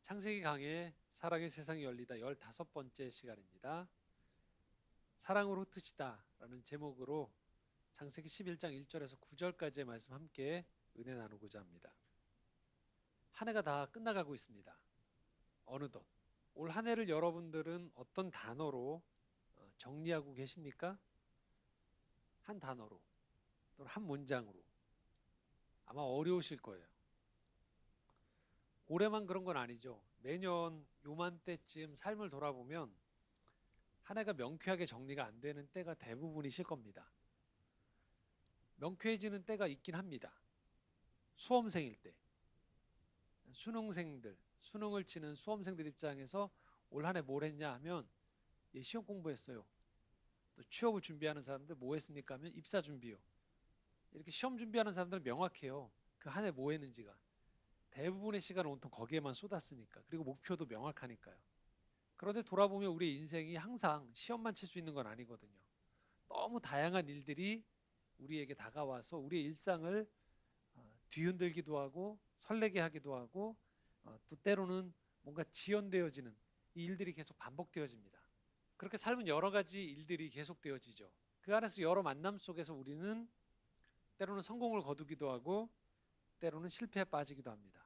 창세기 강의 사랑의 세상이 열리다 15번째 시간입니다. 사랑으로 흩으시다 라는 제목으로 창세기 11장 1절에서 9절까지의 말씀 함께 은혜 나누고자 합니다. 한 해가 다 끝나가고 있습니다. 어느덧 올 한 해를 여러분들은 어떤 단어로 정리하고 계십니까? 한 단어로 또는 한 문장으로. 아마 어려우실 거예요. 올해만 그런 건 아니죠. 매년 요맘때쯤 삶을 돌아보면 한 해가 명쾌하게 정리가 안 되는 때가 대부분이실 겁니다. 명쾌해지는 때가 있긴 합니다. 수험생일 때, 수능생들, 수능을 치는 수험생들 입장에서 올 한 해 뭘 했냐 하면 시험 공부했어요. 또 취업을 준비하는 사람들 뭐 했습니까 하면 입사 준비요. 이렇게 시험 준비하는 사람들은 명확해요. 그 한 해 뭐 했는지가. 대부분의 시간을 온통 거기에만 쏟았으니까. 그리고 목표도 명확하니까요. 그런데 돌아보면 우리 인생이 항상 시험만 칠 수 있는 건 아니거든요. 너무 다양한 일들이 우리에게 다가와서 우리의 일상을 뒤흔들기도 하고 설레게 하기도 하고 또 때로는 뭔가 지연되어지는 이 일들이 계속 반복되어집니다. 그렇게 삶은 여러 가지 일들이 계속되어지죠. 그 안에서 여러 만남 속에서 우리는 때로는 성공을 거두기도 하고 때로는 실패에 빠지기도 합니다.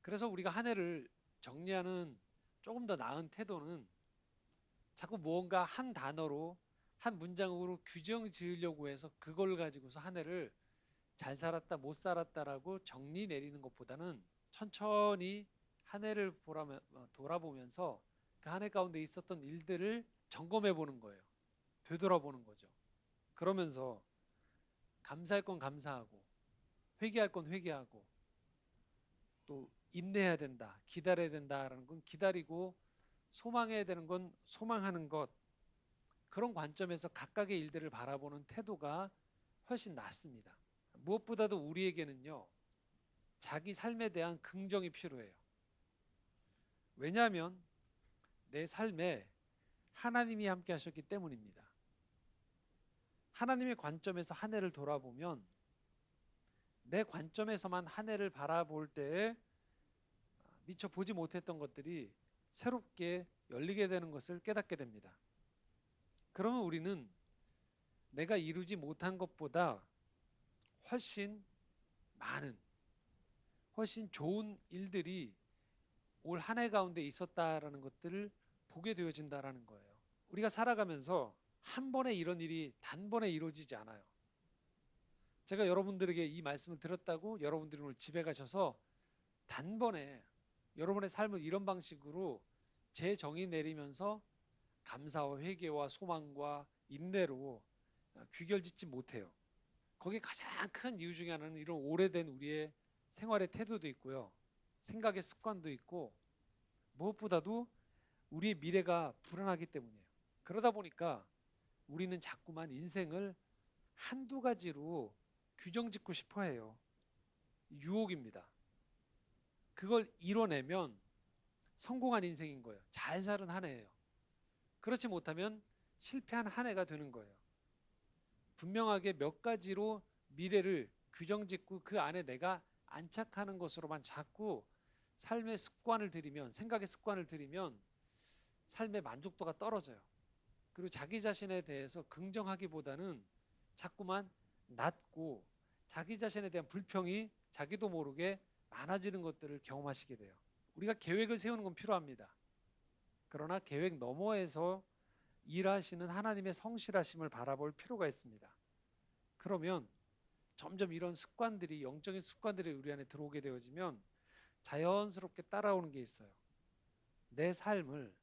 그래서 우리가 한 해를 정리하는 조금 더 나은 태도는 자꾸 무언가 한 단어로 한 문장으로 규정 지으려고 해서 그걸 가지고서 한 해를 잘 살았다 못 살았다라고 정리 내리는 것보다는 천천히 한 해를 돌아보면서 그 한 해 가운데 있었던 일들을 점검해 보는 거예요. 되돌아보는 거죠. 그러면서 감사할 건 감사하고 회개할 건 회개하고 또 인내해야 된다, 기다려야 된다라는 건 기다리고 소망해야 되는 건 소망하는 것, 그런 관점에서 각각의 일들을 바라보는 태도가 훨씬 낫습니다. 무엇보다도 우리에게는요, 자기 삶에 대한 긍정이 필요해요. 왜냐하면 내 삶에 하나님이 함께 하셨기 때문입니다. 하나님의 관점에서 한 해를 돌아보면 내 관점에서만 한 해를 바라볼 때에 미처 보지 못했던 것들이 새롭게 열리게 되는 것을 깨닫게 됩니다. 그러면 우리는 내가 이루지 못한 것보다 훨씬 많은, 훨씬 좋은 일들이 올 한 해 가운데 있었다라는 것들을 보게 되어진다라는 거예요. 우리가 살아가면서 한 번에 이런 일이 단번에 이루어지지 않아요. 제가 여러분들에게 이 말씀을 드렸다고 여러분들이 오늘 집에 가셔서 단번에 여러분의 삶을 이런 방식으로 재정의 내리면서 감사와 회개와 소망과 인내로 귀결짓지 못해요. 거기에 가장 큰 이유 중에 하나는 이런 오래된 우리의 생활의 태도도 있고요. 생각의 습관도 있고 무엇보다도 우리의 미래가 불안하기 때문이에요. 그러다 보니까 우리는 자꾸만 인생을 한두 가지로 규정짓고 싶어 해요. 유혹입니다. 그걸 이뤄내면 성공한 인생인 거예요. 잘 살은 한 해예요. 그렇지 못하면 실패한 한 해가 되는 거예요. 분명하게 몇 가지로 미래를 규정짓고 그 안에 내가 안착하는 것으로만 자꾸 삶의 습관을 들이면, 생각의 습관을 들이면 삶의 만족도가 떨어져요. 그리고 자기 자신에 대해서 긍정하기보다는 자꾸만 낮고 자기 자신에 대한 불평이 자기도 모르게 많아지는 것들을 경험하시게 돼요. 우리가 계획을 세우는 건 필요합니다. 그러나 계획 너머에서 일하시는 하나님의 성실하심을 바라볼 필요가 있습니다. 그러면 점점 이런 습관들이, 영적인 습관들이 우리 안에 들어오게 되어지면 자연스럽게 따라오는 게 있어요. 내 삶을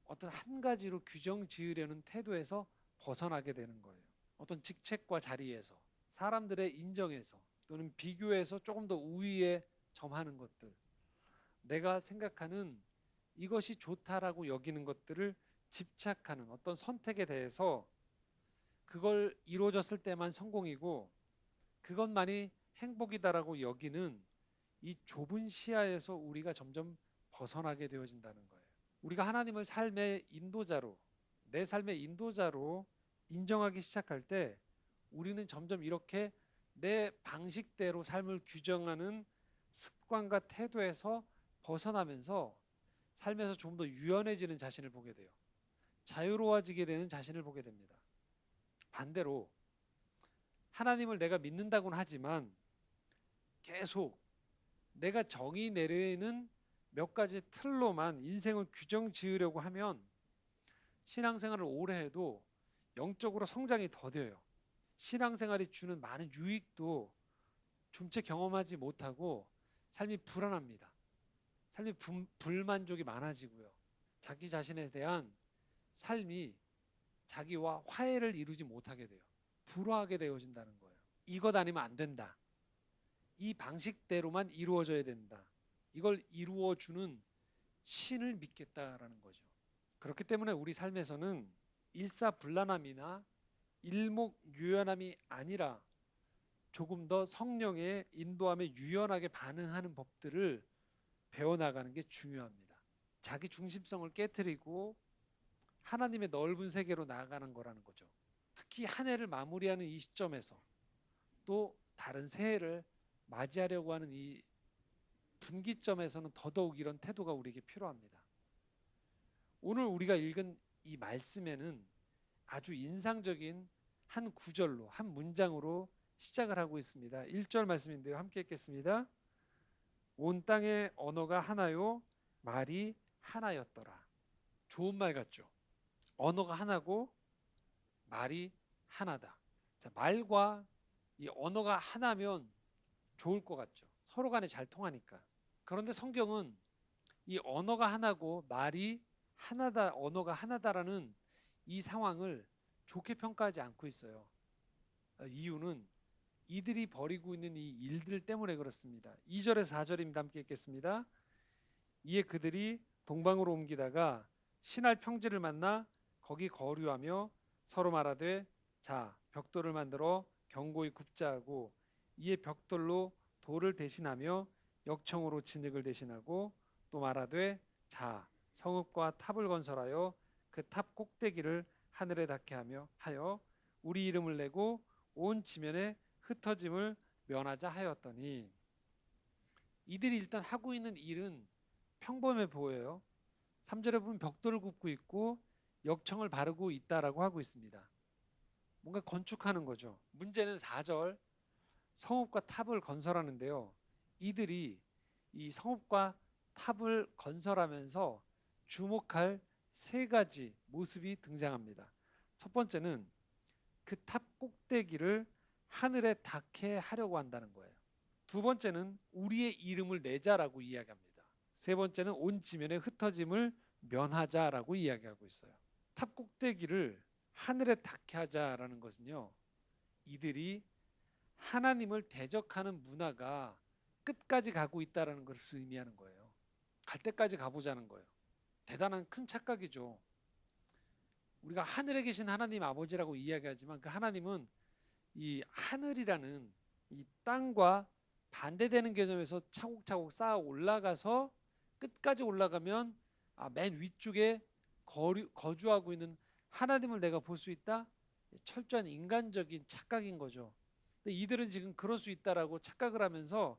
어떤 한 가지로 규정 지으려는 태도에서 벗어나게 되는 거예요. 어떤 직책과 자리에서, 사람들의 인정에서, 또는 비교해서 조금 더 우위에 점하는 것들, 내가 생각하는 이것이 좋다라고 여기는 것들을 집착하는 어떤 선택에 대해서 그걸 이루어졌을 때만 성공이고 그것만이 행복이다라고 여기는 이 좁은 시야에서 우리가 점점 벗어나게 되어진다는 거예요. 우리가 하나님을 삶의 인도자로, 내 삶의 인도자로 인정하기 시작할 때 우리는 점점 이렇게 내 방식대로 삶을 규정하는 습관과 태도에서 벗어나면서 삶에서 좀 더 유연해지는 자신을 보게 돼요. 자유로워지게 되는 자신을 보게 됩니다. 반대로 하나님을 내가 믿는다고는 하지만 계속 내가 정의 내리는 몇 가지 틀로만 인생을 규정 지으려고 하면 신앙생활을 오래 해도 영적으로 성장이 더뎌요. 신앙생활이 주는 많은 유익도 좀채 경험하지 못하고 삶이 불안합니다. 삶이 불만족이 많아지고요. 자기 자신에 대한 삶이 자기와 화해를 이루지 못하게 돼요. 불화하게 되어진다는 거예요. 이것 아니면 안 된다. 이 방식대로만 이루어져야 된다. 이걸 이루어주는 신을 믿겠다라는 거죠. 그렇기 때문에 우리 삶에서는 일사불란함이나 일목요연함이 아니라 조금 더 성령의 인도함에 유연하게 반응하는 법들을 배워나가는 게 중요합니다. 자기 중심성을 깨트리고 하나님의 넓은 세계로 나아가는 거라는 거죠. 특히 한 해를 마무리하는 이 시점에서 또 다른 새해를 맞이하려고 하는 이 분기점에서는 더더욱 이런 태도가 우리에게 필요합니다. 오늘 우리가 읽은 이 말씀에는 아주 인상적인 한 구절로, 한 문장으로 시작을 하고 있습니다. 1절 말씀인데요. 함께 읽겠습니다. 온 땅의 언어가 하나요, 말이 하나였더라. 좋은 말 같죠? 언어가 하나고 말이 하나다. 자, 말과 이 언어가 하나면 좋을 것 같죠? 서로 간에 잘 통하니까. 그런데 성경은 이 언어가 하나고 말이 하나다, 언어가 하나다라는 이 상황을 좋게 평가하지 않고 있어요. 이유는 이들이 벌이고 있는 이 일들 때문에 그렇습니다. 2절에서 4절입니다. 함께 읽겠습니다. 이에 그들이 동방으로 옮기다가 신할 평지를 만나 거기 거류하며 서로 말하되 자 벽돌을 만들어 견고히 굽자 하고 이에 벽돌로 돌을 대신하며 역청으로 진흙을 대신하고 또 말하되 자 성읍과 탑을 건설하여 그 탑 꼭대기를 하늘에 닿게 하여 우리 이름을 내고 온 지면에 흩어짐을 면하자 하였더니 이들이 일단 하고 있는 일은 평범해 보여요. 3절에 보면 벽돌을 굽고 있고 역청을 바르고 있다라고 하고 있습니다. 뭔가 건축하는 거죠. 문제는 4절 성읍과 탑을 건설하는데요. 이들이 이 성읍과 탑을 건설하면서 주목할 세 가지 모습이 등장합니다. 첫 번째는 그 탑 꼭대기를 하늘에 닿게 하려고 한다는 거예요. 두 번째는 우리의 이름을 내자라고 이야기합니다. 세 번째는 온 지면에 흩어짐을 면하자라고 이야기하고 있어요. 탑 꼭대기를 하늘에 닿게 하자라는 것은요. 이들이 하나님을 대적하는 문화가 끝까지 가고 있다는 것을 의미하는 거예요. 갈 때까지 가보자는 거예요. 대단한 큰 착각이죠. 우리가 하늘에 계신 하나님 아버지라고 이야기하지만 그 하나님은 이 하늘이라는 이 땅과 반대되는 개념에서 차곡차곡 쌓아 올라가서 끝까지 올라가면 맨 위쪽에 거주하고 있는 하나님을 내가 볼 수 있다? 철저한 인간적인 착각인 거죠. 근데 이들은 지금 그럴 수 있다라고 착각을 하면서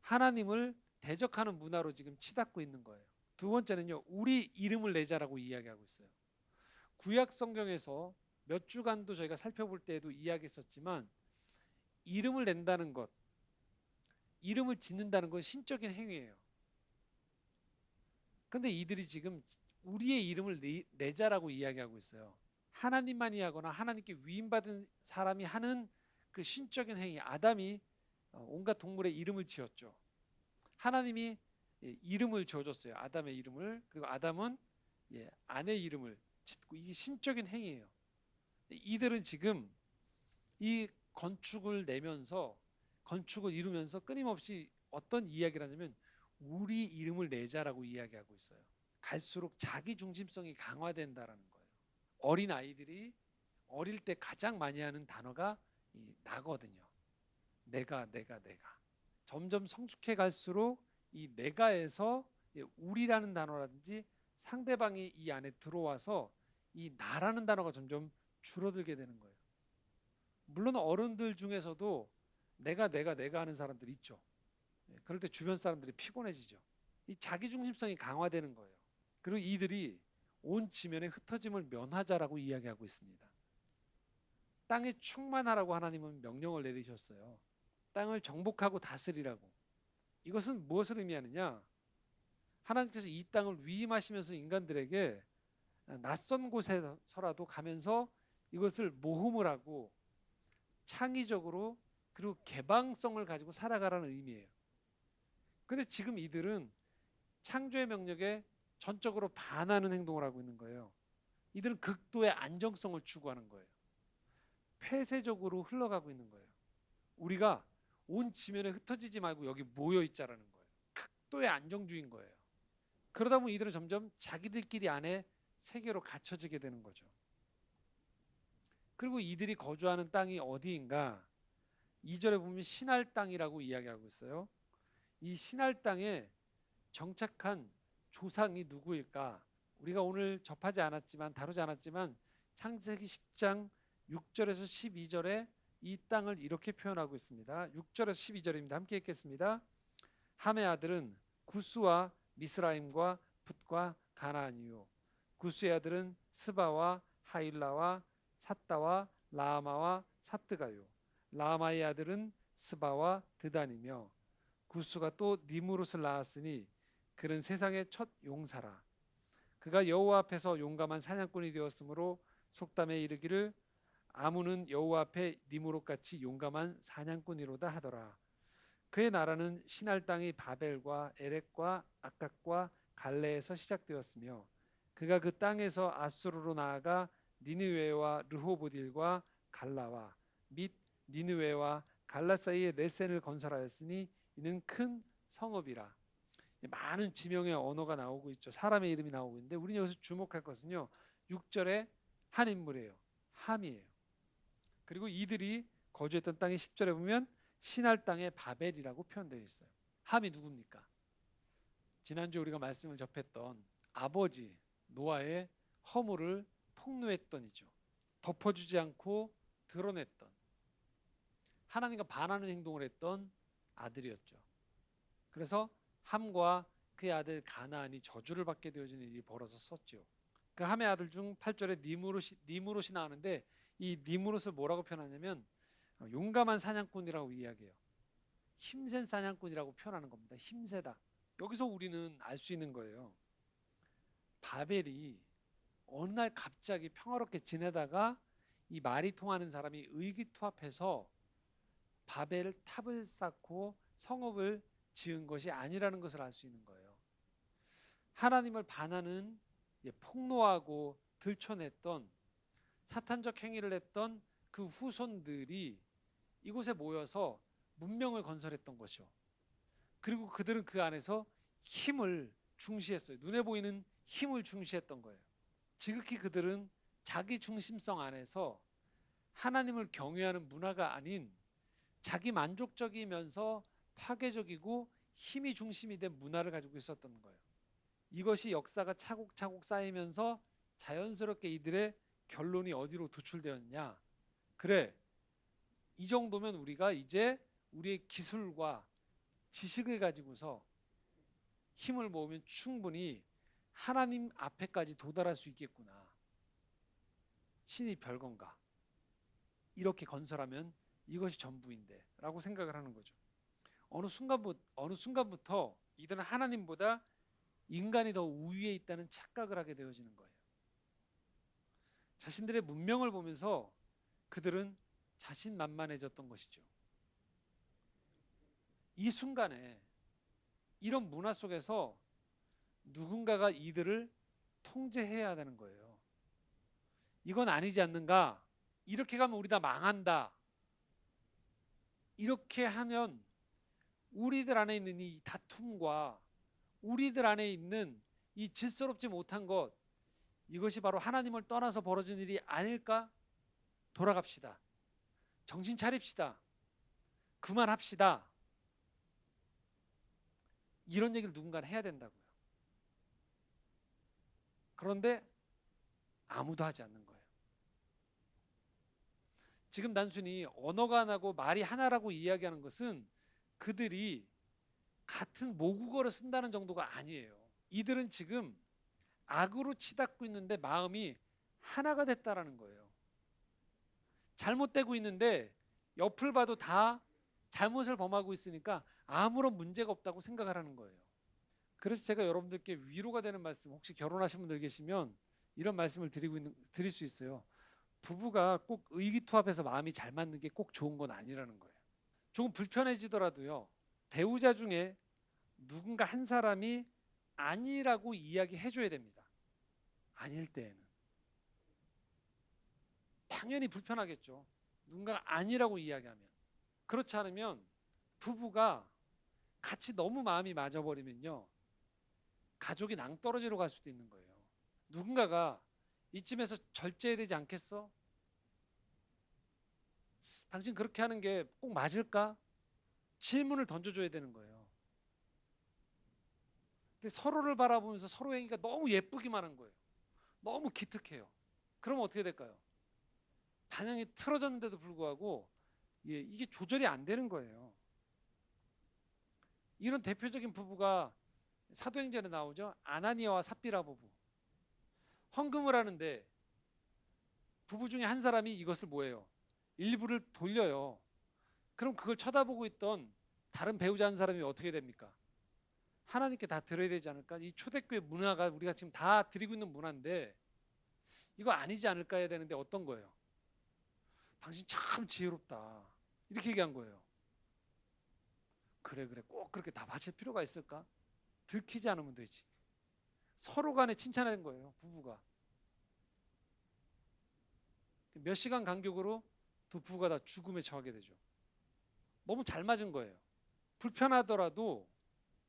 하나님을 대적하는 문화로 지금 치닫고 있는 거예요. 두 번째는요. 우리 이름을 내자라고 이야기하고 있어요. 구약 성경에서 몇 주간도 저희가 살펴볼 때에도 이야기했었지만 이름을 낸다는 것, 이름을 짓는다는 건 신적인 행위예요. 그런데 이들이 지금 우리의 이름을 내자라고 이야기하고 있어요. 하나님만이 하거나 하나님께 위임받은 사람이 하는 그 신적인 행위, 아담이 온갖 동물의 이름을 지었죠. 하나님이 이름을 지어줬어요. 아담의 이름을. 그리고 아담은 아내 이름을 짓고 이게 신적인 행위예요. 이들은 지금 이 건축을 내면서 건축을 이루면서 끊임없이 어떤 이야기를 하냐면 우리 이름을 내자라고 이야기하고 있어요. 갈수록 자기 중심성이 강화된다라는 거예요. 어린 아이들이 어릴 때 가장 많이 하는 단어가 이 나거든요. 내가. 점점 성숙해 갈수록 이 내가에서 우리라는 단어라든지 상대방이 이 안에 들어와서 이 나라는 단어가 점점 줄어들게 되는 거예요. 물론 어른들 중에서도 내가 하는 사람들이 있죠. 그럴 때 주변 사람들이 피곤해지죠. 이 자기 중심성이 강화되는 거예요. 그리고 이들이 온 지면에 흩어짐을 면하자라고 이야기하고 있습니다. 땅에 충만하라고 하나님은 명령을 내리셨어요. 땅을 정복하고 다스리라고. 이것은 무엇을 의미하느냐? 하나님께서 이 땅을 위임하시면서 인간들에게 낯선 곳에서라도 가면서 이것을 모험을 하고 창의적으로 그리고 개방성을 가지고 살아가라는 의미예요. 그런데 지금 이들은 창조의 명령에 전적으로 반하는 행동을 하고 있는 거예요. 이들은 극도의 안정성을 추구하는 거예요. 폐쇄적으로 흘러가고 있는 거예요. 우리가 온 지면에 흩어지지 말고 여기 모여 있자라는 거예요. 극도의 안정주의인 거예요. 그러다 보면 이들은 점점 자기들끼리 안에 세계로 갇혀지게 되는 거죠. 그리고 이들이 거주하는 땅이 어디인가? 2절에 보면 신할 땅이라고 이야기하고 있어요. 이 신할 땅에 정착한 조상이 누구일까? 우리가 오늘 접하지 않았지만 다루지 않았지만 창세기 10장 6절에서 12절에 이 땅을 이렇게 표현하고 있습니다. 6절에서 12절입니다. 함께 읽겠습니다. 함의 아들은 구스와 미스라임과 풋과 가나안이요 구스의 아들은 스바와 하일라와 삿다와 라마와 사뜨가요 라마의 아들은 스바와 드단이며 구스가 또 니무롯을 낳았으니 그는 세상의 첫 용사라. 그가 여호와 앞에서 용감한 사냥꾼이 되었으므로 속담에 이르기를 아무는 여호와 앞에 니무롯같이 용감한 사냥꾼이로다 하더라. 그의 나라는 신할 땅의 바벨과 에렉과 아깝과 갈레에서 시작되었으며 그가 그 땅에서 아수르로 나아가 니느웨와 르호보딜과 갈라와 및 니느웨와 갈라 사이에 레센을 건설하였으니 이는 큰 성읍이라. 많은 지명의 언어가 나오고 있죠. 사람의 이름이 나오고 있는데 우리는 여기서 주목할 것은요. 6절에 한 인물이에요. 함이에요. 그리고 이들이 거주했던 땅이 10절에 보면 신할 땅의 바벨이라고 표현되어 있어요. 함이 누굽니까? 지난주 우리가 말씀을 접했던 아버지 노아의 허물을 폭로했던 이죠. 덮어주지 않고 드러냈던 하나님과 반하는 행동을 했던 아들이었죠. 그래서 함과 그의 아들 가나안이 저주를 받게 되어지는 일이 벌어졌었죠. 그 함의 아들 중 8절에 니무롯이 나오는데 이 니무롯을 뭐라고 표현하냐면 용감한 사냥꾼이라고 이야기해요. 힘센 사냥꾼이라고 표현하는 겁니다. 힘세다. 여기서 우리는 알 수 있는 거예요. 바벨이 어느 날 갑자기 평화롭게 지내다가 이 말이 통하는 사람이 의기투합해서 바벨 탑을 쌓고 성읍을 지은 것이 아니라는 것을 알 수 있는 거예요. 하나님을 반하는 폭로하고 들춰냈던 사탄적 행위를 했던 그 후손들이 이곳에 모여서 문명을 건설했던 것이죠. 그리고 그들은 그 안에서 힘을 중시했어요. 눈에 보이는 힘을 중시했던 거예요. 지극히 그들은 자기 중심성 안에서 하나님을 경외하는 문화가 아닌 자기 만족적이면서 파괴적이고 힘이 중심이 된 문화를 가지고 있었던 거예요. 이것이 역사가 차곡차곡 쌓이면서 자연스럽게 이들의 결론이 어디로 도출되었냐? 그래, 이 정도면 우리가 이제 우리의 기술과 지식을 가지고서 힘을 모으면 충분히 하나님 앞에까지 도달할 수 있겠구나. 신이 별건가? 이렇게 건설하면 이것이 전부인데 라고 생각을 하는 거죠. 어느 순간부터 이들은 하나님보다 인간이 더 우위에 있다는 착각을 하게 되어지는 거예요. 자신들의 문명을 보면서 그들은 자신만만해졌던 것이죠. 이 순간에 이런 문화 속에서 누군가가 이들을 통제해야 되는 거예요. 이건 아니지 않는가? 이렇게 가면 우리 다 망한다. 이렇게 하면 우리들 안에 있는 이 다툼과 우리들 안에 있는 이 질서롭지 못한 것, 이것이 바로 하나님을 떠나서 벌어진 일이 아닐까? 돌아갑시다. 정신 차립시다. 그만합시다. 이런 얘기를 누군가는 해야 된다고요. 그런데 아무도 하지 않는 거예요. 지금 단순히 언어가 하나고 말이 하나라고 이야기하는 것은 그들이 같은 모국어를 쓴다는 정도가 아니에요. 이들은 지금 악으로 치닫고 있는데 마음이 하나가 됐다라는 거예요. 잘못되고 있는데 옆을 봐도 다 잘못을 범하고 있으니까 아무런 문제가 없다고 생각을 하는 거예요. 그래서 제가 여러분들께 위로가 되는 말씀, 혹시 결혼하신 분들 계시면 이런 말씀을 드릴 수 있어요. 부부가 꼭 의기투합해서 마음이 잘 맞는 게 꼭 좋은 건 아니라는 거예요. 조금 불편해지더라도요, 배우자 중에 누군가 한 사람이 아니라고 이야기해 줘야 됩니다. 아닐 때에는 당연히 불편하겠죠. 누군가 아니라고 이야기하면. 그렇지 않으면 부부가 같이 너무 마음이 맞아버리면요, 가족이 낭떠러지로 갈 수도 있는 거예요. 누군가가 이쯤에서 절제해야 되지 않겠어? 당신 그렇게 하는 게 꼭 맞을까? 질문을 던져줘야 되는 거예요. 근데 서로를 바라보면서 서로 행위가 너무 예쁘기만 한 거예요. 너무 기특해요. 그러면 어떻게 될까요? 반영이 틀어졌는데도 불구하고 이게 조절이 안 되는 거예요. 이런 대표적인 부부가 사도행전에 나오죠. 아나니아와 삽비라 부부. 헌금을 하는데 부부 중에 한 사람이 이것을 뭐예요? 일부를 돌려요. 그럼 그걸 쳐다보고 있던 다른 배우자 한 사람이 어떻게 됩니까? 하나님께 다 드려야 되지 않을까? 이 초대교회 문화가 우리가 지금 다 드리고 있는 문화인데 이거 아니지 않을까 해야 되는데 어떤 거예요? 당신 참 지혜롭다. 이렇게 얘기한 거예요. 그래 꼭 그렇게 다 바칠 필요가 있을까? 들키지 않으면 되지. 서로 간에 칭찬하는 거예요. 부부가. 몇 시간 간격으로 두 부부가 다 죽음에 처하게 되죠. 너무 잘 맞은 거예요. 불편하더라도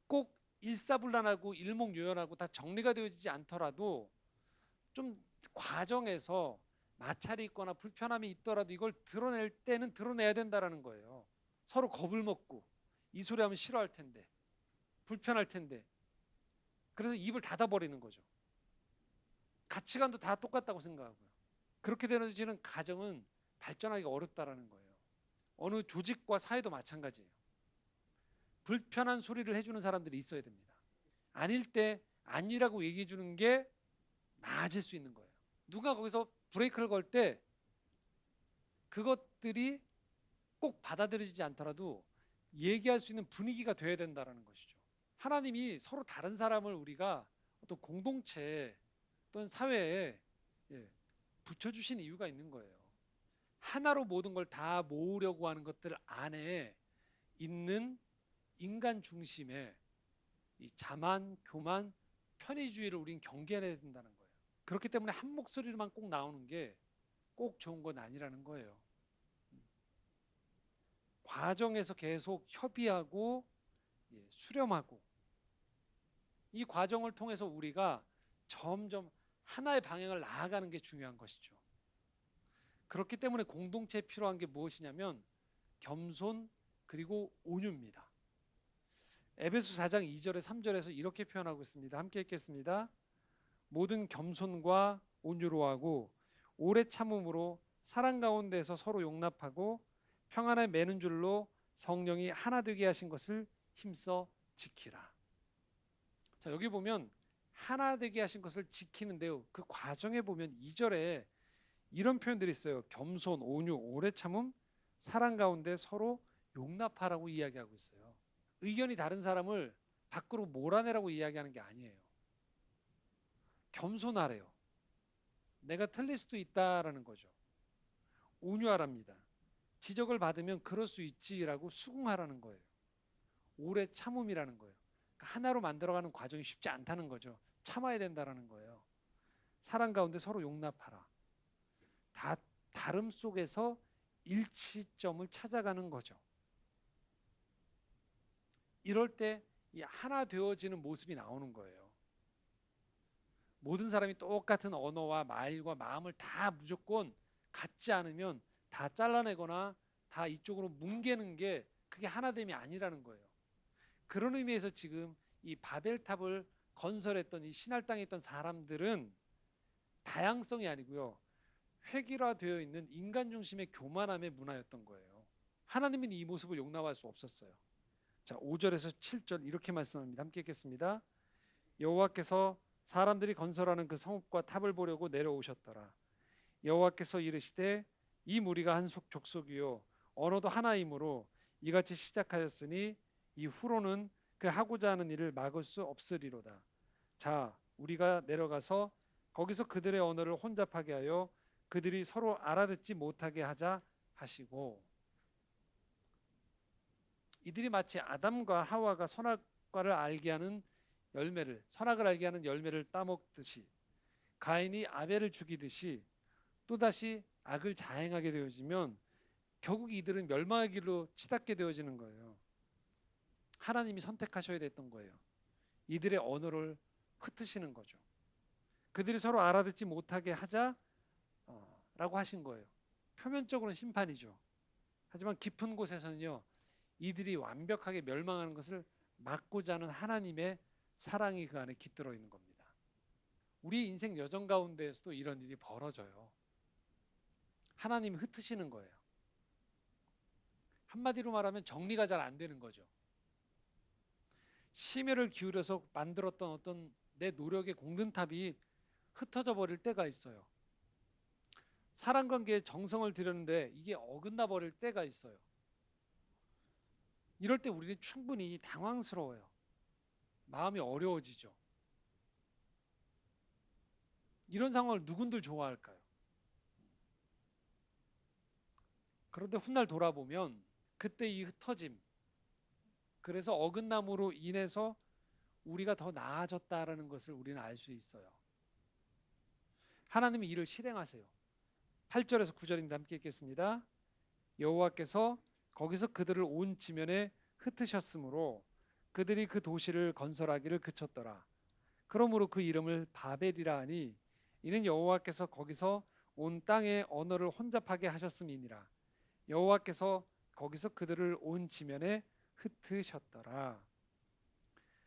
꼭 일사불란하고 일목요연하고 다 정리가 되어지지 않더라도 좀 과정에서 마찰이 있거나 불편함이 있더라도 이걸 드러낼 때는 드러내야 된다라는 거예요. 서로 겁을 먹고 이 소리 하면 싫어할 텐데 불편할 텐데 그래서 입을 닫아버리는 거죠. 가치관도 다 똑같다고 생각하고요. 그렇게 되어지는 가정은 발전하기가 어렵다라는 거예요. 어느 조직과 사회도 마찬가지예요. 불편한 소리를 해주는 사람들이 있어야 됩니다. 아닐 때 아니라고 얘기해 주는 게 나아질 수 있는 거예요. 누가 거기서 브레이크를 걸 때 그것들이 꼭 받아들여지지 않더라도 얘기할 수 있는 분위기가 되어야 된다는 것이죠. 하나님이 서로 다른 사람을 우리가 어떤 공동체 또는 사회에 붙여주신 이유가 있는 거예요. 하나로 모든 걸 다 모으려고 하는 것들 안에 있는 인간 중심의 이 자만, 교만, 편의주의를 우린 경계해야 된다는 거예요. 그렇기 때문에 한 목소리로만 꼭 나오는 게 꼭 좋은 건 아니라는 거예요. 과정에서 계속 협의하고 수렴하고 이 과정을 통해서 우리가 점점 하나의 방향을 나아가는 게 중요한 것이죠. 그렇기 때문에 공동체에 필요한 게 무엇이냐면 겸손 그리고 온유입니다. 에베소 4장 2절에 3절에서 이렇게 표현하고 있습니다. 함께 읽겠습니다. 모든 겸손과 온유로 하고 오래 참음으로 사랑 가운데서 서로 용납하고 평안에 매는 줄로 성령이 하나 되게 하신 것을 힘써 지키라. 자, 여기 보면 하나 되게 하신 것을 지키는데요. 그 과정에 보면 2절에 이런 표현들이 있어요. 겸손, 온유, 오래 참음, 사랑 가운데 서로 용납하라고 이야기하고 있어요. 의견이 다른 사람을 밖으로 몰아내라고 이야기하는 게 아니에요. 겸손하래요. 내가 틀릴 수도 있다라는 거죠. 온유하랍니다. 지적을 받으면 그럴 수 있지라고 수긍하라는 거예요. 오래 참음이라는 거예요. 그러니까 하나로 만들어가는 과정이 쉽지 않다는 거죠. 참아야 된다라는 거예요. 사랑 가운데 서로 용납하라. 다름 속에서 일치점을 찾아가는 거죠. 이럴 때 이 하나 되어지는 모습이 나오는 거예요. 모든 사람이 똑같은 언어와 말과 마음을 다 무조건 같지 않으면 다 잘라내거나 다 이쪽으로 뭉개는 게 그게 하나됨이 아니라는 거예요. 그런 의미에서 지금 이 바벨탑을 건설했던 이 신할 땅에 있던 사람들은 다양성이 아니고요, 획일화되어 있는 인간 중심의 교만함의 문화였던 거예요. 하나님은 이 모습을 용납할 수 없었어요. 자, 5절에서 7절 이렇게 말씀합니다. 함께 읽겠습니다. 여호와께서 사람들이 건설하는 그 성읍과 탑을 보려고 내려오셨더라. 여호와께서 이르시되 이 무리가 한 족속이요 언어도 하나이므로 이같이 시작하였으니 이후로는 그 하고자 하는 일을 막을 수 없으리로다. 자, 우리가 내려가서 거기서 그들의 언어를 혼잡하게 하여 그들이 서로 알아듣지 못하게 하자 하시고, 이들이 마치 아담과 하와가 선악과를 알게 하는 선악을 알게 하는 열매를 따먹듯이, 가인이 아벨을 죽이듯이 또다시 악을 자행하게 되어지면 결국 이들은 멸망의 길로 치닫게 되어지는 거예요. 하나님이 선택하셔야 됐던 거예요. 이들의 언어를 흩으시는 거죠. 그들이 서로 알아듣지 못하게 하자 라고 하신 거예요. 표면적으로는 심판이죠. 하지만 깊은 곳에서는요, 이들이 완벽하게 멸망하는 것을 막고자 하는 하나님의 사랑이 그 안에 깃들어 있는 겁니다. 우리 인생 여정 가운데에서도 이런 일이 벌어져요. 하나님이 흩으시는 거예요. 한마디로 말하면 정리가 잘 안 되는 거죠. 심혈을 기울여서 만들었던 어떤 내 노력의 공든탑이 흩어져 버릴 때가 있어요. 사람 관계에 정성을 들였는데 이게 어긋나 버릴 때가 있어요. 이럴 때 우리는 충분히 당황스러워요. 마음이 어려워지죠. 이런 상황을 누군들 좋아할까요? 그런데 훗날 돌아보면 그때 이 흩어짐, 그래서 어긋남으로 인해서 우리가 더 나아졌다라는 것을 우리는 알 수 있어요. 하나님이 이를 실행하세요. 8절에서 9절입니다. 함께 읽겠습니다. 여호와께서 거기서 그들을 온 지면에 흩으셨으므로 그들이 그 도시를 건설하기를 그쳤더라. 그러므로 그 이름을 바벨이라 하니 이는 여호와께서 거기서 온 땅의 언어를 혼잡하게 하셨음이니라. 여호와께서 거기서 그들을 온 지면에 흩으셨더라.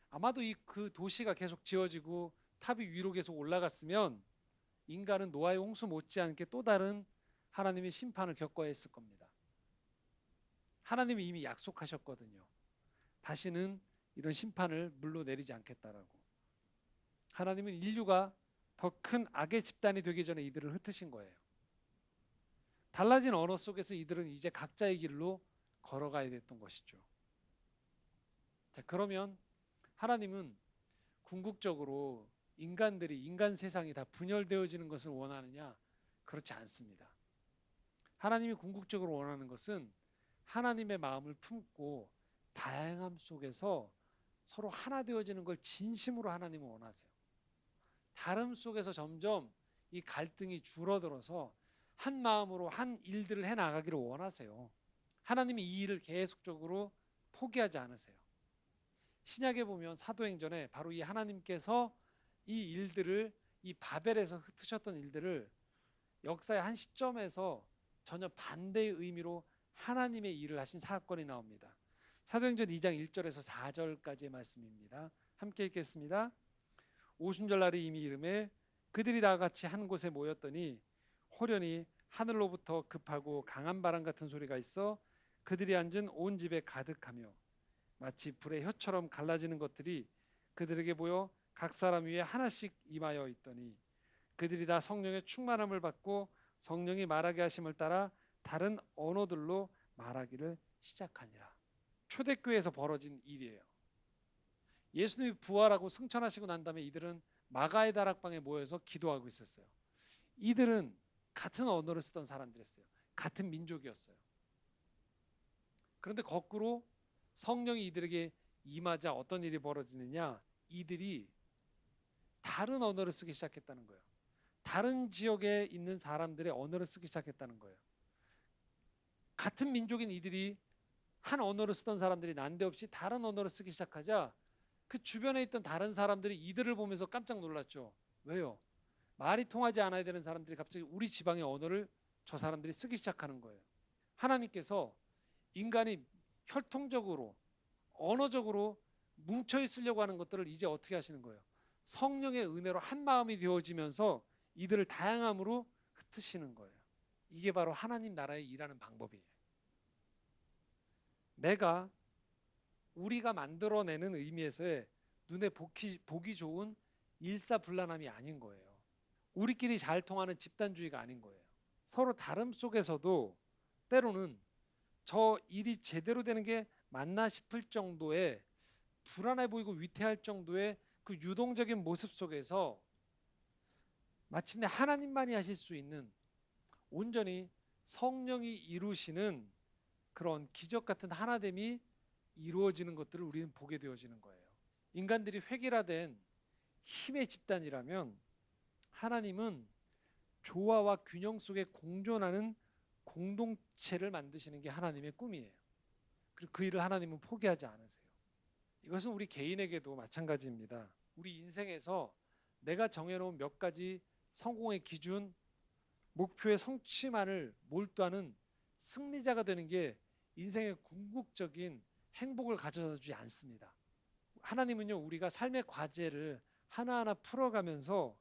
아마도 그 도시가 계속 지어지고 탑이 위로 계속 올라갔으면 인간은 노아의 홍수 못지않게 또 다른 하나님의 심판을 겪어야 했을 겁니다. 하나님이 이미 약속하셨거든요. 다시는 이런 심판을 물로 내리지 않겠다라고. 하나님은 인류가 더 큰 악의 집단이 되기 전에 이들을 흩으신 거예요. 달라진 언어 속에서 이들은 이제 각자의 길로 걸어가야 됐던 것이죠. 자, 그러면 하나님은 궁극적으로 인간 세상이 다 분열되어지는 것을 원하느냐? 그렇지 않습니다. 하나님이 궁극적으로 원하는 것은 하나님의 마음을 품고 다양함 속에서 서로 하나 되어지는 걸 진심으로 하나님은 원하세요. 다름 속에서 점점 이 갈등이 줄어들어서 한 마음으로 한 일들을 해나가기를 원하세요. 하나님이 이 일을 계속적으로 포기하지 않으세요. 신약에 보면 사도행전에 바로 이 하나님께서 이 일들을, 이 바벨에서 흩으셨던 일들을 역사의 한 시점에서 전혀 반대의 의미로 하나님의 일을 하신 사건이 나옵니다. 사도행전 2장 1절에서 4절까지의 말씀입니다. 함께 읽겠습니다. 오순절 날이 이미 이르매 그들이 다 같이 한 곳에 모였더니 호련히 하늘로부터 급하고 강한 바람 같은 소리가 있어 그들이 앉은 온 집에 가득하며 마치 불의 혀처럼 갈라지는 것들이 그들에게 보여 각 사람 위에 하나씩 임하여 있더니 그들이 다 성령의 충만함을 받고 성령이 말하게 하심을 따라 다른 언어들로 말하기를 시작하니라. 초대교회에서 벌어진 일이에요. 예수님이 부활하고 승천하시고 난 다음에 이들은 마가의 다락방에 모여서 기도하고 있었어요. 이들은 같은 언어를 쓰던 사람들이었어요. 같은 민족이었어요. 그런데 거꾸로 성령이 이들에게 임하자 어떤 일이 벌어지느냐? 이들이 다른 언어를 쓰기 시작했다는 거예요. 다른 지역에 있는 사람들의 언어를 쓰기 시작했다는 거예요. 같은 민족인 이들이 한 언어를 쓰던 사람들이 난데없이 다른 언어를 쓰기 시작하자 그 주변에 있던 다른 사람들이 이들을 보면서 깜짝 놀랐죠. 왜요? 말이 통하지 않아야 되는 사람들이 갑자기 우리 지방의 언어를 저 사람들이 쓰기 시작하는 거예요. 하나님께서 인간이 혈통적으로 언어적으로 뭉쳐 있으려고 하는 것들을 이제 어떻게 하시는 거예요? 성령의 은혜로 한 마음이 되어지면서 이들을 다양함으로 흩으시는 거예요. 이게 바로 하나님 나라의 일하는 방법이에요. 내가 우리가 만들어내는 의미에서의 눈에 보기 좋은 일사불란함이 아닌 거예요. 우리끼리 잘 통하는 집단주의가 아닌 거예요. 서로 다름 속에서도 때로는 저 일이 제대로 되는 게 맞나 싶을 정도의 불안해 보이고 위태할 정도의 그 유동적인 모습 속에서 마침내 하나님만이 하실 수 있는 온전히 성령이 이루시는 그런 기적 같은 하나됨이 이루어지는 것들을 우리는 보게 되어지는 거예요. 인간들이 획일화된 힘의 집단이라면 하나님은 조화와 균형 속에 공존하는 공동체를 만드시는 게 하나님의 꿈이에요. 그리고 그 일을 하나님은 포기하지 않으세요. 이것은 우리 개인에게도 마찬가지입니다. 우리 인생에서 내가 정해놓은 몇 가지 성공의 기준, 목표의 성취만을 몰두하는 승리자가 되는 게 인생의 궁극적인 행복을 가져다 주지 않습니다. 하나님은요, 우리가 삶의 과제를 하나하나 풀어가면서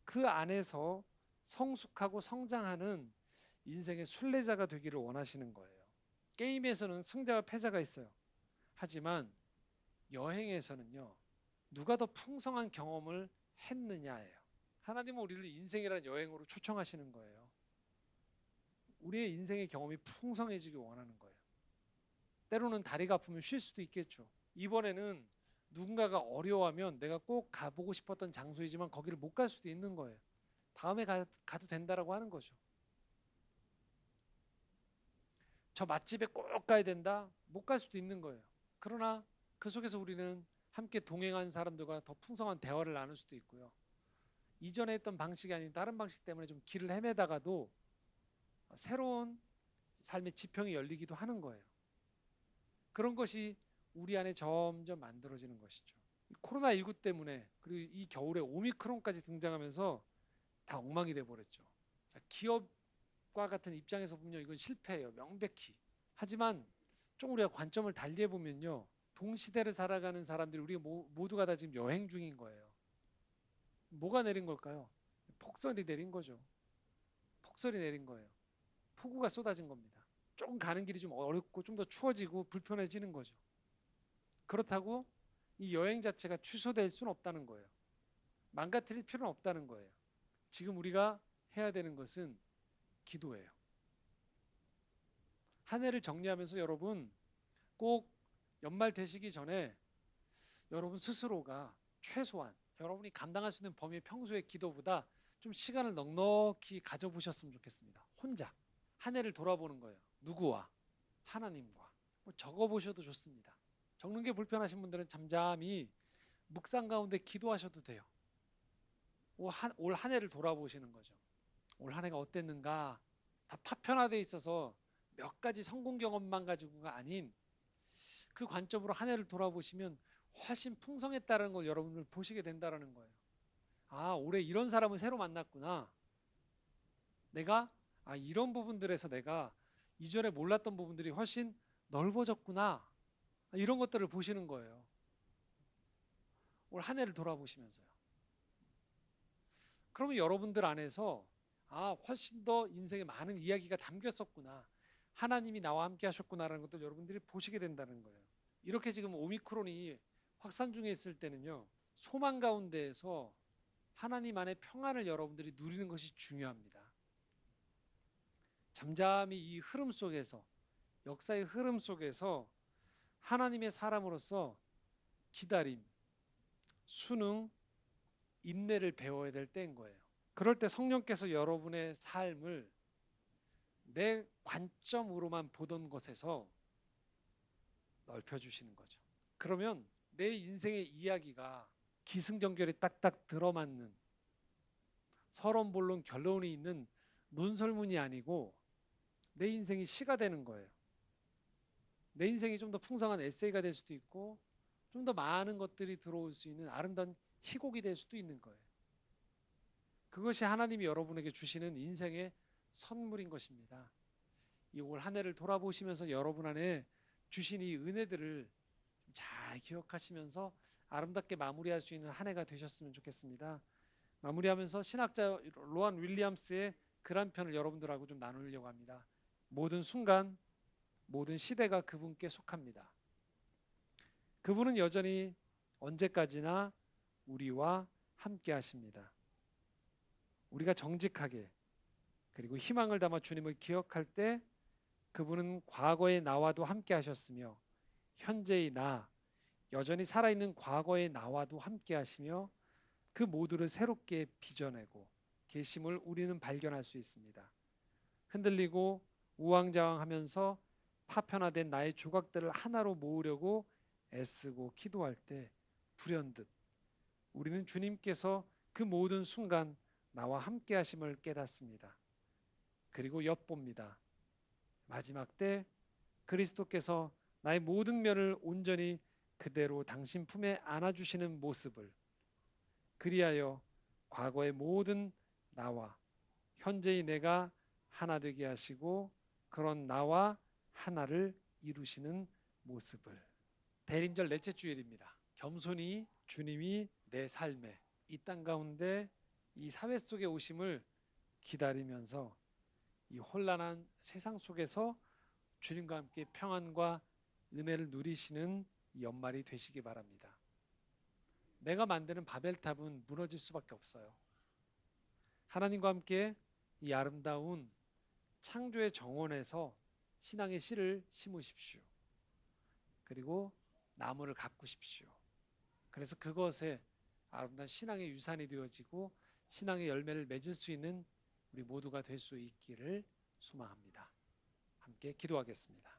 그 안에서 성숙하고 성장하는 인생의 순례자가 되기를 원하시는 거예요. 게임에서는 승자와 패자가 있어요. 하지만 여행에서는요, 누가 더 풍성한 경험을 했느냐예요. 하나님은 우리를 인생이라는 여행으로 초청하시는 거예요. 우리의 인생의 경험이 풍성해지길 원하는 거예요. 때로는 다리가 아프면 쉴 수도 있겠죠. 이번에는 누군가가 어려워하면 내가 꼭 가보고 싶었던 장소이지만 거기를 못 갈 수도 있는 거예요. 다음에 가도 된다라고 하는 거죠. 저 맛집에 꼭 가야 된다? 못 갈 수도 있는 거예요. 그러나 그 속에서 우리는 함께 동행한 사람들과 더 풍성한 대화를 나눌 수도 있고요. 이전에 했던 방식이 아닌 다른 방식 때문에 좀 길을 헤매다가도 새로운 삶의 지평이 열리기도 하는 거예요. 그런 것이 우리 안에 점점 만들어지는 것이죠. 코로나19 때문에 그리고 이 겨울에 오미크론까지 등장하면서 다 엉망이 돼버렸죠. 자, 기업과 같은 입장에서 보면 이건 실패예요. 명백히. 하지만 좀 우리가 관점을 달리 해보면요. 동시대를 살아가는 사람들이 우리 모두가 다 지금 여행 중인 거예요. 뭐가 내린 걸까요? 폭설이 내린 거죠. 폭설이 내린 거예요. 폭우가 쏟아진 겁니다. 좀 가는 길이 좀 어렵고 좀 더 추워지고 불편해지는 거죠. 그렇다고 이 여행 자체가 취소될 수는 없다는 거예요. 망가뜨릴 필요는 없다는 거예요. 지금 우리가 해야 되는 것은 기도예요. 한 해를 정리하면서 여러분 꼭 연말 되시기 전에 여러분 스스로가 최소한 여러분이 감당할 수 있는 범위의 평소의 기도보다 좀 시간을 넉넉히 가져보셨으면 좋겠습니다. 혼자 한 해를 돌아보는 거예요. 누구와? 하나님과. 적어보셔도 좋습니다. 적는 게 불편하신 분들은 잠잠히 묵상 가운데 기도하셔도 돼요. 올 한 해를 돌아보시는 거죠. 올 한 해가 어땠는가? 다 파편화되어 있어서 몇 가지 성공 경험만 가지고가 아닌 그 관점으로 한 해를 돌아보시면 훨씬 풍성했다는 걸 여러분들 보시게 된다는 거예요. 아, 올해 이런 사람을 새로 만났구나. 내가 이런 부분들에서 내가 이전에 몰랐던 부분들이 훨씬 넓어졌구나. 이런 것들을 보시는 거예요. 올 한 해를 돌아보시면서요. 그러면 여러분들 안에서 훨씬 더 인생에 많은 이야기가 담겼었구나. 하나님이 나와 함께 하셨구나라는 것들 여러분들이 보시게 된다는 거예요. 이렇게 지금 오미크론이 확산 중에 있을 때는요. 소망 가운데에서 하나님 안의 평안을 여러분들이 누리는 것이 중요합니다. 잠잠히 이 흐름 속에서 역사의 흐름 속에서 하나님의 사람으로서 기다림, 순응, 인내를 배워야 될 때인 거예요. 그럴 때 성령께서 여러분의 삶을 내 관점으로만 보던 것에서 넓혀주시는 거죠. 그러면 내 인생의 이야기가 기승전결이 딱딱 들어맞는 서론본론 결론이 있는 논설문이 아니고 내 인생이 시가 되는 거예요. 내 인생이 좀 더 풍성한 에세이가 될 수도 있고 좀 더 많은 것들이 들어올 수 있는 아름다운 희곡이 될 수도 있는 거예요. 그것이 하나님이 여러분에게 주시는 인생의 선물인 것입니다. 이 올 한 해를 돌아보시면서 여러분 안에 주신 이 은혜들을 잘 기억하시면서 아름답게 마무리할 수 있는 한 해가 되셨으면 좋겠습니다. 마무리하면서 신학자 로안 윌리엄스의 글 한 편을 여러분들하고 좀 나누려고 합니다. 모든 순간, 모든 시대가 그분께 속합니다. 그분은 여전히 언제까지나 우리와 함께 하십니다. 우리가 정직하게 그리고 희망을 담아 주님을 기억할 때 그분은 과거의 나와도 함께 하셨으며 현재의 나, 여전히 살아있는 과거의 나와도 함께 하시며 그 모두를 새롭게 빚어내고 계심을 우리는 발견할 수 있습니다. 흔들리고 우왕좌왕하면서 파편화된 나의 조각들을 하나로 모으려고 애쓰고 기도할 때 불현듯 우리는 주님께서 그 모든 순간 나와 함께 하심을 깨닫습니다. 그리고 엿봅니다. 마지막 때 그리스도께서 나의 모든 면을 온전히 그대로 당신 품에 안아주시는 모습을, 그리하여 과거의 모든 나와 현재의 내가 하나 되게 하시고 그런 나와 하나를 이루시는 모습을. 대림절 넷째 주일입니다. 겸손히 주님이 내 삶에 이 땅 가운데 이 사회 속에 오심을 기다리면서 이 혼란한 세상 속에서 주님과 함께 평안과 은혜를 누리시는 연말이 되시기 바랍니다. 내가 만드는 바벨탑은 무너질 수밖에 없어요. 하나님과 함께 이 아름다운 창조의 정원에서 신앙의 씨를 심으십시오. 그리고 나무를 가꾸십시오. 그래서 그것에 아름다운 신앙의 유산이 되어지고 신앙의 열매를 맺을 수 있는 우리 모두가 될 수 있기를 소망합니다. 함께 기도하겠습니다.